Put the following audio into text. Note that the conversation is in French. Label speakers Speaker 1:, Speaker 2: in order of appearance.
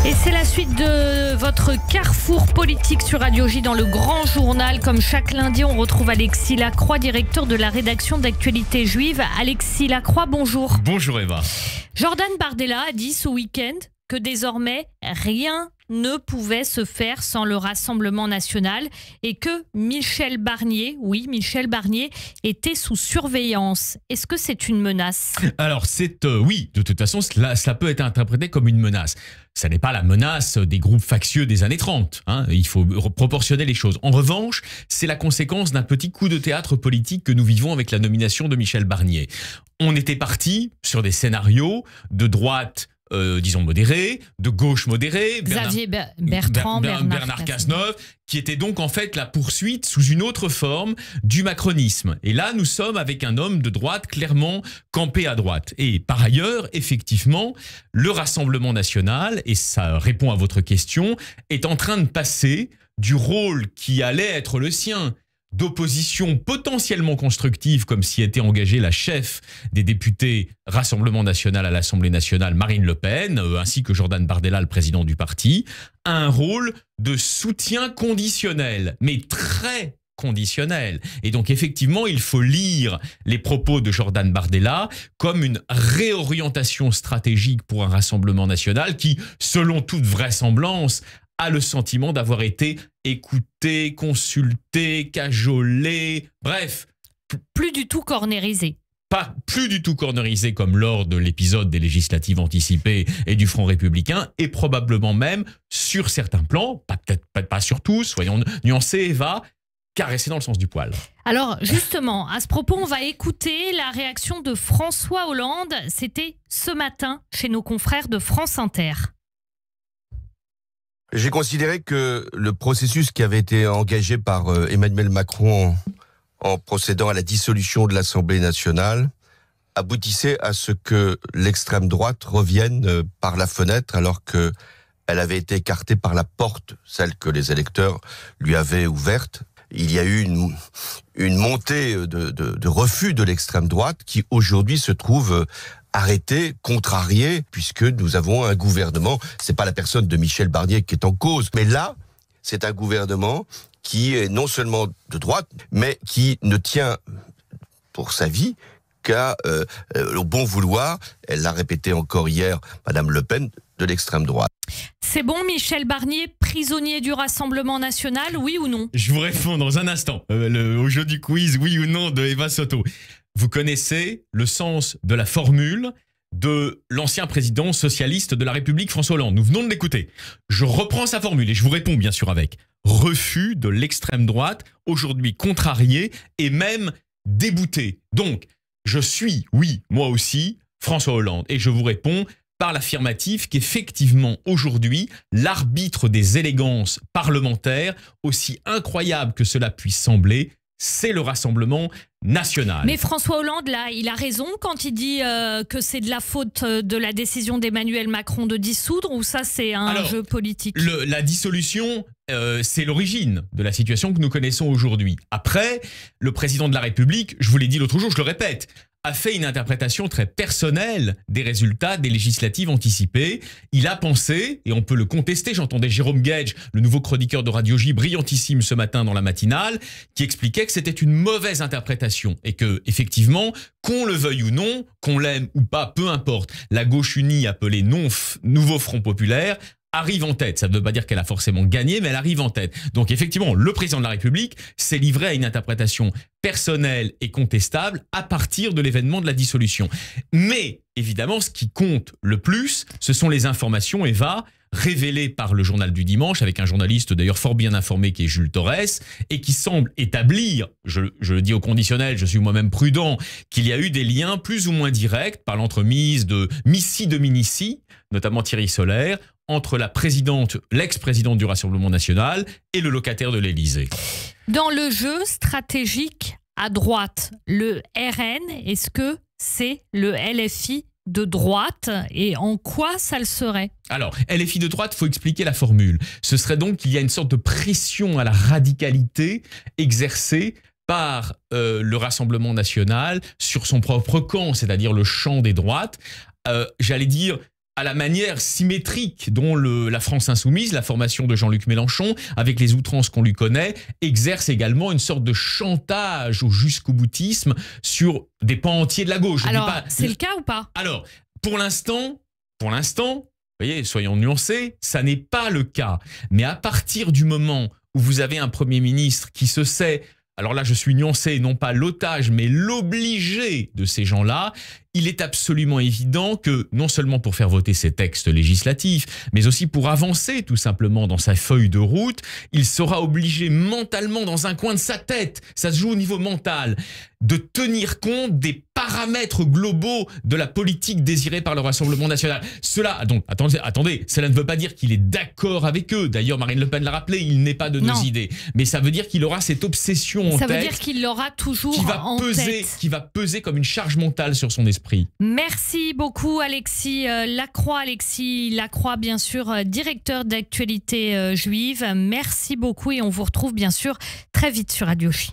Speaker 1: Et c'est la suite de votre carrefour politique sur Radio J dans le Grand Journal. Comme chaque lundi, on retrouve Alexis Lacroix, directeur de la rédaction d'Actualité Juive. Alexis Lacroix, bonjour.
Speaker 2: Bonjour Eva.
Speaker 1: Jordan Bardella a dit ce week-end que désormais, rien ne pouvait se faire sans le Rassemblement national et que Michel Barnier, était sous surveillance. Est-ce que c'est une menace?
Speaker 2: Alors oui, de toute façon, cela peut être interprété comme une menace. Ça n'est pas la menace des groupes factieux des années 30. Il faut proportionner les choses. En revanche, c'est la conséquence d'un petit coup de théâtre politique que nous vivons avec la nomination de Michel Barnier. On était parti sur des scénarios de droite disons modéré, de gauche modéré,
Speaker 1: Xavier Bertrand,
Speaker 2: Bernard Cazeneuve, qui était donc en fait la poursuite sous une autre forme du macronisme. Et là, nous sommes avec un homme de droite clairement campé à droite. Et par ailleurs, effectivement, le Rassemblement national, et ça répond à votre question, est en train de passer du rôle qui allait être le sien, d'opposition potentiellement constructive, comme s'y était engagée la chef des députés Rassemblement national à l'Assemblée nationale, Marine Le Pen, ainsi que Jordan Bardella, le président du parti, à un rôle de soutien conditionnel, mais très conditionnel. Et donc effectivement, il faut lire les propos de Jordan Bardella comme une réorientation stratégique pour un Rassemblement national qui, selon toute vraisemblance, a le sentiment d'avoir été écouté, consulté, cajolé, bref.
Speaker 1: Plus du tout cornérisé.
Speaker 2: Plus du tout cornérisé comme lors de l'épisode des législatives anticipées et du Front républicain, et probablement même sur certains plans, peut-être pas sur tous, soyons nuancés, Eva, caressé dans le sens du poil.
Speaker 1: Alors justement, à ce propos, on va écouter la réaction de François Hollande. C'était ce matin chez nos confrères de France Inter.
Speaker 3: J'ai considéré que le processus qui avait été engagé par Emmanuel Macron en procédant à la dissolution de l'Assemblée nationale aboutissait à ce que l'extrême droite revienne par la fenêtre alors qu'elle avait été écartée par la porte, celle que les électeurs lui avaient ouverte. Il y a eu une montée de refus de l'extrême droite qui aujourd'hui se trouve arrêté, contrarié, puisque nous avons un gouvernement, c'est pas la personne de Michel Barnier qui est en cause, mais là, c'est un gouvernement qui est non seulement de droite, mais qui ne tient pour sa vie qu'à au bon vouloir, elle l'a répété encore hier, Madame Le Pen, de l'extrême droite.
Speaker 1: C'est bon, Michel Barnier, prisonnier du Rassemblement national, oui ou non?
Speaker 2: Je vous réponds dans un instant, au jeu du quiz, oui ou non, de Eva Soto. Vous connaissez le sens de la formule de l'ancien président socialiste de la République, François Hollande. Nous venons de l'écouter. Je reprends sa formule et je vous réponds bien sûr avec refus de l'extrême droite, aujourd'hui contrarié et même débouté. Donc, je suis, oui, moi aussi, François Hollande. Et je vous réponds par l'affirmatif qu'effectivement, aujourd'hui, l'arbitre des élégances parlementaires, aussi incroyable que cela puisse sembler, c'est le Rassemblement national.
Speaker 1: Mais François Hollande, là, il a raison quand il dit que c'est de la faute de la décision d'Emmanuel Macron de dissoudre, ou ça, c'est un jeu politique?
Speaker 2: La dissolution, c'est l'origine de la situation que nous connaissons aujourd'hui. Après, le président de la République, je vous l'ai dit l'autre jour, je le répète, a fait une interprétation très personnelle des résultats des législatives anticipées. Il a pensé, et on peut le contester, j'entendais Jérôme Gage, le nouveau chroniqueur de Radio J, brillantissime ce matin dans la matinale, qui expliquait que c'était une mauvaise interprétation et que, effectivement, qu'on le veuille ou non, qu'on l'aime ou pas, peu importe, la gauche unie appelée Nouveau Front Populaire arrive en tête. Ça ne veut pas dire qu'elle a forcément gagné, mais elle arrive en tête. Donc effectivement, le président de la République s'est livré à une interprétation personnelle et contestable à partir de l'événement de la dissolution. Mais évidemment, ce qui compte le plus, ce sont les informations, Eva, révélées par le journal du dimanche, avec un journaliste d'ailleurs fort bien informé qui est Jules Torres, et qui semble établir, je le dis au conditionnel, je suis moi-même prudent, qu'il y a eu des liens plus ou moins directs par l'entremise de Missy Dominici, notamment Thierry Solère, entre la présidente, l'ex-présidente du Rassemblement national et le locataire de l'Élysée.
Speaker 1: Dans le jeu stratégique à droite, le RN, est-ce que c'est le LFI de droite et en quoi ça le serait?
Speaker 2: Alors, LFI de droite, il faut expliquer la formule. Ce serait donc qu'il y a une sorte de pression à la radicalité exercée par le Rassemblement national sur son propre camp, c'est-à-dire le champ des droites. J'allais dire à la manière symétrique dont la France insoumise, la formation de Jean-Luc Mélenchon, avec les outrances qu'on lui connaît, exerce également une sorte de chantage au jusqu'au-boutisme sur des pans entiers de la gauche.
Speaker 1: Alors, c'est le cas ou pas?
Speaker 2: Alors, pour l'instant, vous voyez, soyons nuancés, ça n'est pas le cas. Mais à partir du moment où vous avez un Premier ministre qui se sait, alors là je suis nuancé, non pas l'otage, mais l'obligé de ces gens-là, il est absolument évident que non seulement pour faire voter ces textes législatifs, mais aussi pour avancer tout simplement dans sa feuille de route, il sera obligé mentalement dans un coin de sa tête, ça se joue au niveau mental, de tenir compte des paramètres globaux de la politique désirée par le Rassemblement national. Cela, donc, attendez, cela ne veut pas dire qu'il est d'accord avec eux. D'ailleurs, Marine Le Pen l'a rappelé, il n'est pas de nos idées. Mais ça veut dire qu'il aura cette obsession en tête.
Speaker 1: Ça veut dire qu'il l'aura toujours en tête.
Speaker 2: Qui va peser comme une charge mentale sur son esprit.
Speaker 1: Merci beaucoup Alexis Lacroix. Alexis Lacroix, bien sûr, directeur d'actualité juive. Merci beaucoup et on vous retrouve bien sûr très vite sur Radio J.